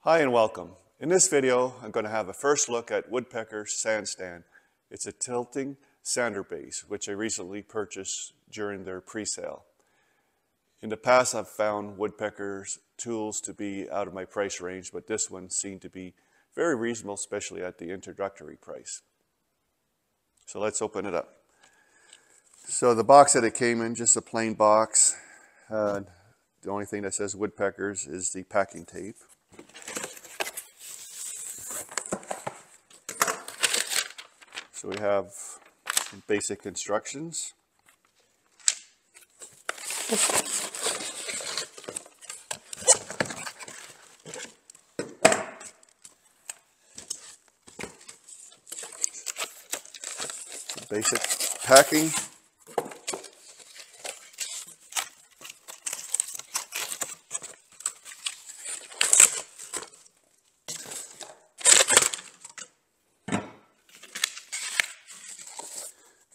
Hi and welcome. In this video, I'm going to have a first look at Woodpeckers Sandstand. It's a tilting sander base, which I recently purchased during their pre-sale. In the past, I've found Woodpeckers tools to be out of my price range, but this one seemed to be very reasonable, especially at the introductory price. So let's open it up. So the box that it came in, just a plain box. The only thing that says Woodpeckers is the packing tape. So we have some basic instructions. Basic packing.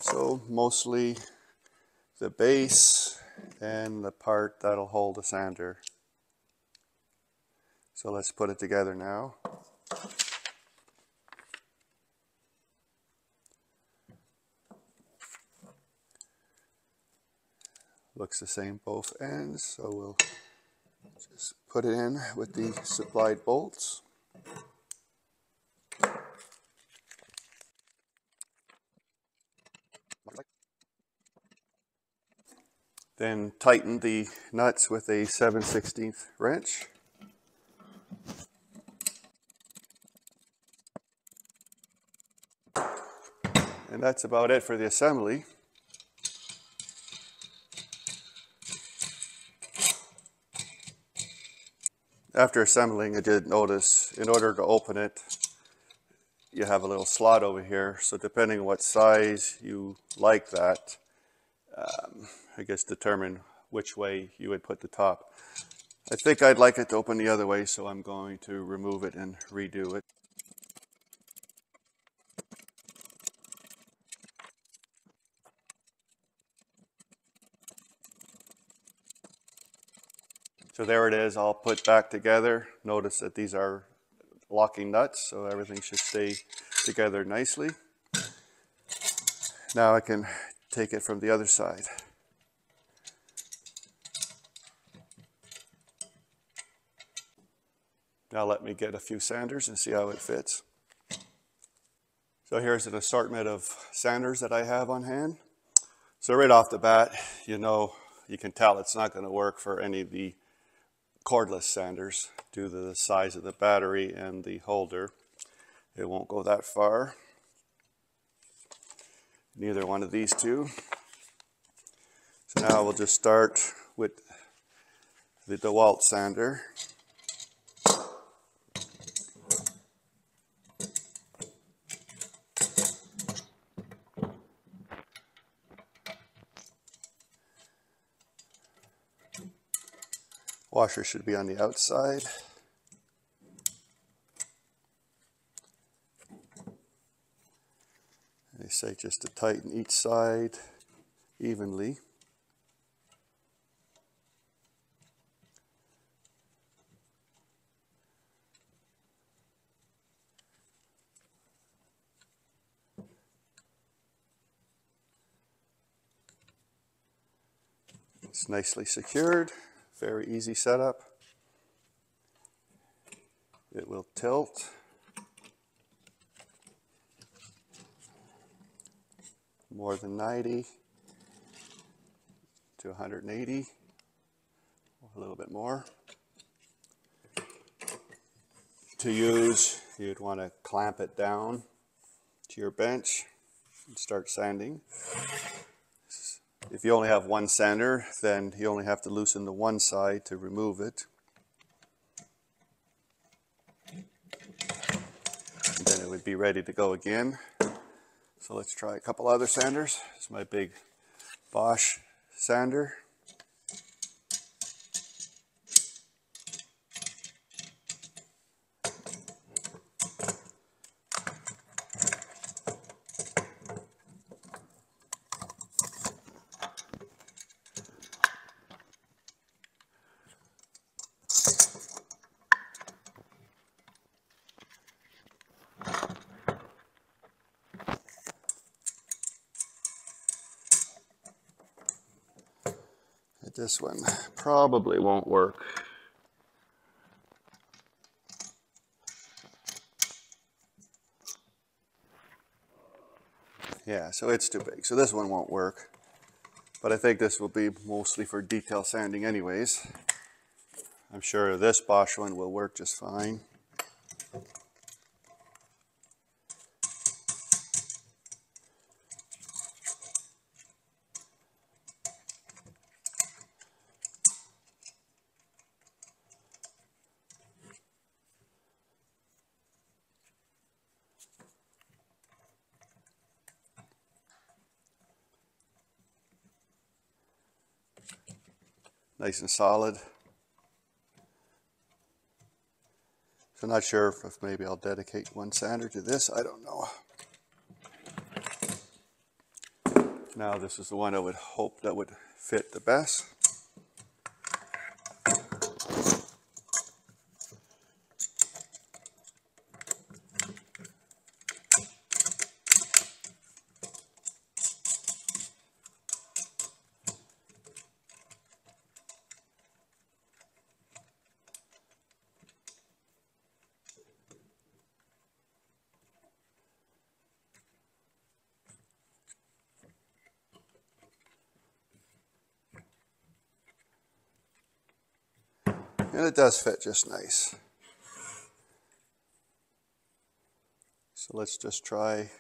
So mostly the base and the part that'll hold the sander. So let's put it together now. Looks the same both ends, so we'll just put it in with the supplied bolts. Then tighten the nuts with a 7/16 wrench. And that's about it for the assembly. After assembling, I did notice in order to open it, you have a little slot over here. So depending on what size you like that, I guess determine which way you would put the top. I think I'd like it to open the other way, so I'm going to remove it and redo it. So there it is, all put back together. Notice that these are locking nuts, so everything should stay together nicely. Now I can take it from the other side. Now let me get a few sanders and see how it fits. So here's an assortment of sanders that I have on hand. So right off the bat, you can tell it's not going to work for any of the cordless sanders due to the size of the battery and the holder. It won't go that far. Neither one of these two. So now we'll just start with the DeWalt sander. Washer should be on the outside. They say just to tighten each side evenly. It's nicely secured. Very easy setup. It will tilt. More than 90 to 180, a little bit more. To use, you'd want to clamp it down to your bench and start sanding. If you only have one sander, then you only have to loosen the one side to remove it. And then it would be ready to go again. So let's try a couple other sanders. This is my big Bosch sander. This one probably won't work. Yeah, so it's too big. So this one won't work. But I think this will be mostly for detail sanding anyways. I'm sure this Bosch one will work just fine. Nice and solid. So I'm not sure if maybe I'll dedicate one sander to this. I don't know. Now this is the one I would hope that would fit the best. And it does fit just nice. So let's just try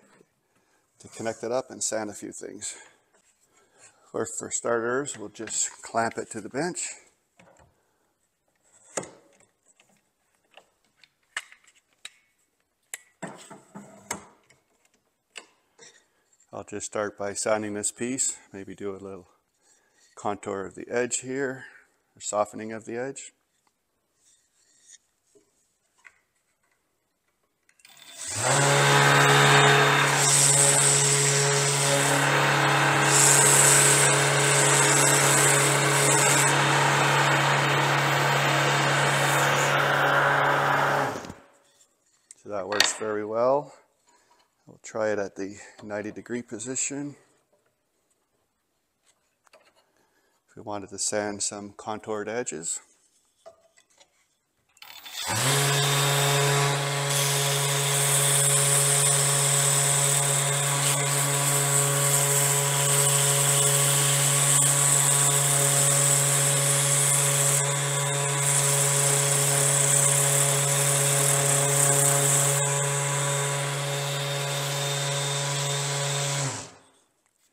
to connect it up and sand a few things. For starters, we'll just clamp it to the bench. I'll just start by sanding this piece, maybe do a little contour of the edge here, or softening of the edge. So that works very well. We'll try it at the 90-degree position. If we wanted to sand some contoured edges.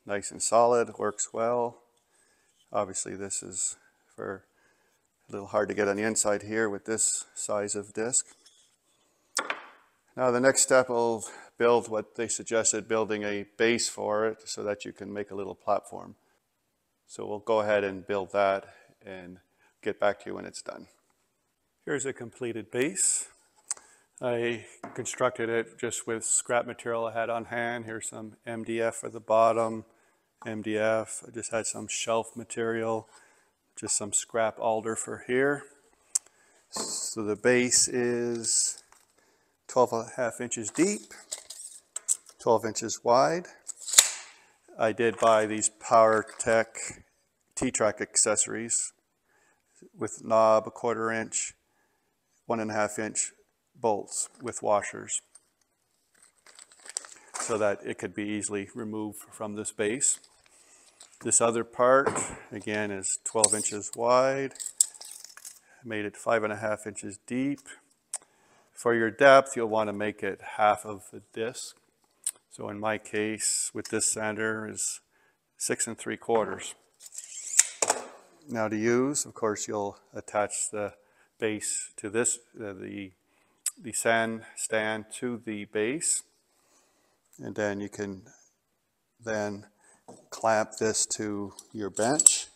Nice and solid, works well. Obviously this is a little hard to get on the inside here with this size of disc. Now the next step will build what they suggested, building a base for it so that you can make a little platform. So we'll go ahead and build that and get back to you when it's done. Here's a completed base. I constructed it just with scrap material I had on hand. Here's some MDF for the bottom. MDF, I just had some shelf material, just some scrap alder for here. So the base is 12.5 inches deep, 12 inches wide. I did buy these PowerTech T-track accessories with knob, a 1/4 inch, 1.5 inch bolts with washers, so that it could be easily removed from this base. This other part, again, is 12 inches wide. Made it 5.5 inches deep. For your depth, you'll want to make it half of the disc. So in my case, with this sander, is 6 3/4. Now to use, of course, you'll attach the base to this, the sand stand to the base. And then you can then clamp this to your bench.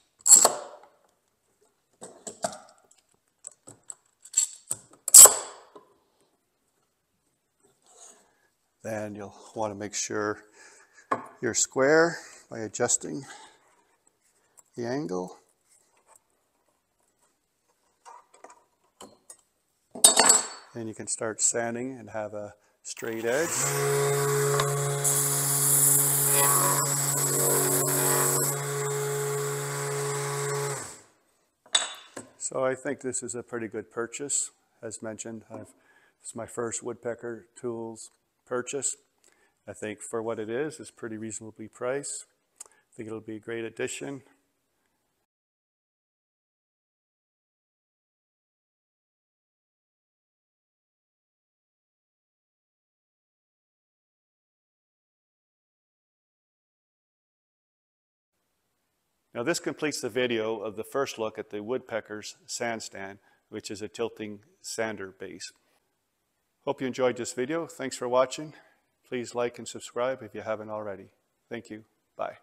Then you'll want to make sure you're square by adjusting the angle. And you can start sanding and have a straight edge. So I think this is a pretty good purchase. As mentioned, it's my first woodpecker tools purchase. I think for what it is, it's pretty reasonably priced. I think it'll be a great addition. Now this completes the video of the first look at the Woodpeckers Sandstand, which is a tilting sander base. Hope you enjoyed this video. Thanks for watching. Please like and subscribe if you haven't already. Thank you. Bye.